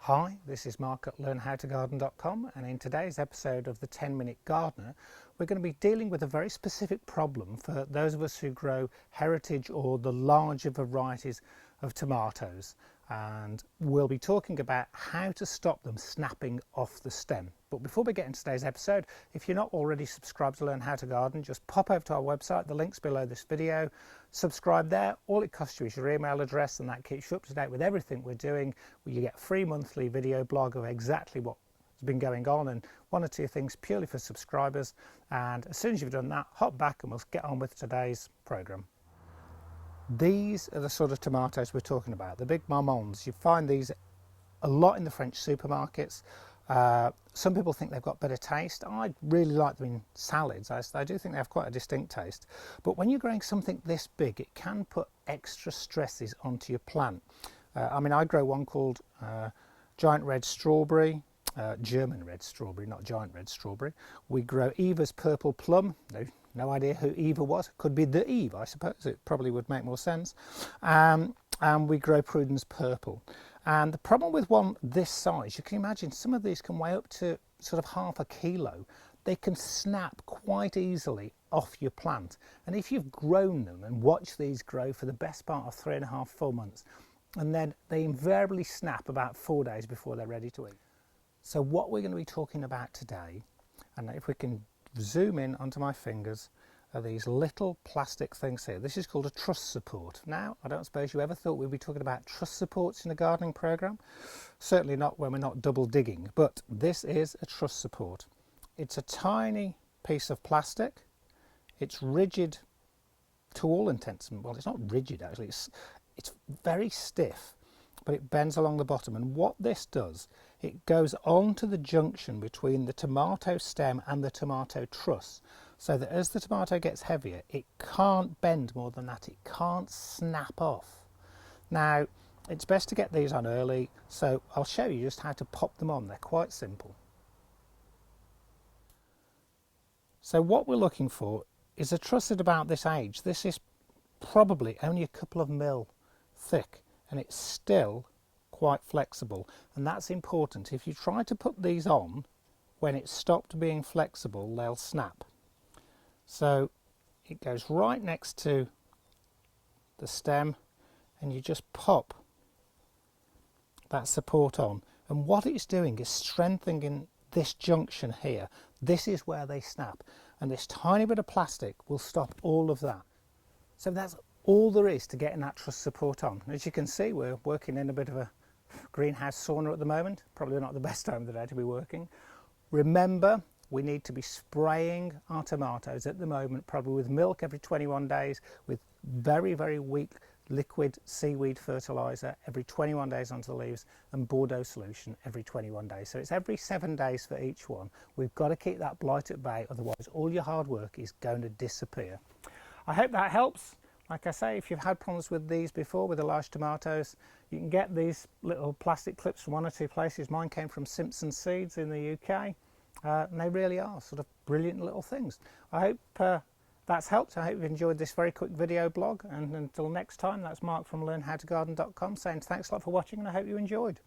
Hi, this is Mark at learnhowtogarden.com, and in today's episode of the 10-Minute Gardener we're going to be dealing with a very specific problem for those of us who grow heritage or the larger varieties of tomatoes, and we'll be talking about how to stop them snapping off the stem. But before we get into today's episode, if you're not already subscribed to Learn How to Garden, just pop over to our website, the link's below this video, subscribe there. All it costs you is your email address, and that keeps you up to date with everything we're doing. You get a free monthly video blog of exactly what has been going on and one or two things purely for subscribers. And as soon as you've done that, hop back and we'll get on with today's program. These are the sort of tomatoes we're talking about, the big marmons. You find these a lot in the French supermarkets. Some people think they've got better taste. I really like them in salads. I do think they have quite a distinct taste. But when you're growing something this big, it can put extra stresses onto your plant. I grow one called giant red strawberry, German red strawberry, not giant red strawberry. We grow Eva's purple plum. No idea who Eva was. Could be the Eve, I suppose. It probably would make more sense. And we grow Prudence purple. And the problem with one this size, you can imagine some of these can weigh up to sort of half a kilo. They can snap quite easily off your plant. And if you've grown them and watched these grow for the best part of 3.5, 4 months, and then they invariably snap about 4 days before they're ready to eat. So what we're going to be talking about today, and if we can zoom in onto my fingers, are these little plastic things here. This is called a truss support. Now, I don't suppose you ever thought we'd be talking about truss supports in a gardening program. Certainly not when we're not double digging, but this is a truss support. It's a tiny piece of plastic. It's rigid to all intents, and well, it's not rigid actually, it's very stiff, but it bends along the bottom. And what this does, it goes onto the junction between the tomato stem and the tomato truss, so that as the tomato gets heavier, it can't bend more than that. It can't snap off. Now, it's best to get these on early, so I'll show you just how to pop them on. They're quite simple. So what we're looking for is a truss at about this age. This is probably only a couple of mil thick, and it's still quite flexible, and that's important. If you try to put these on when it's stopped being flexible, they'll snap. So it goes right next to the stem, and you just pop that support on, and what it's doing is strengthening this junction here. This is where they snap, and this tiny bit of plastic will stop all of that. So that's all there is to getting that truss support on. As you can see, we're working in a bit of a greenhouse sauna at the moment. Probably not the best time of the day to be working. Remember, we need to be spraying our tomatoes at the moment, probably with milk every 21 days, with very, very weak liquid seaweed fertiliser every 21 days onto the leaves, and Bordeaux solution every 21 days. So it's every 7 days for each one. We've got to keep that blight at bay, otherwise all your hard work is going to disappear. I hope that helps. Like I say, if you've had problems with these before, with the large tomatoes, you can get these little plastic clips from one or two places. Mine came from Simpson Seeds in the UK, and they really are sort of brilliant little things. I hope that's helped. I hope you've enjoyed this very quick video blog, and until next time, that's Mark from learnhowtogarden.com saying thanks a lot for watching, and I hope you enjoyed.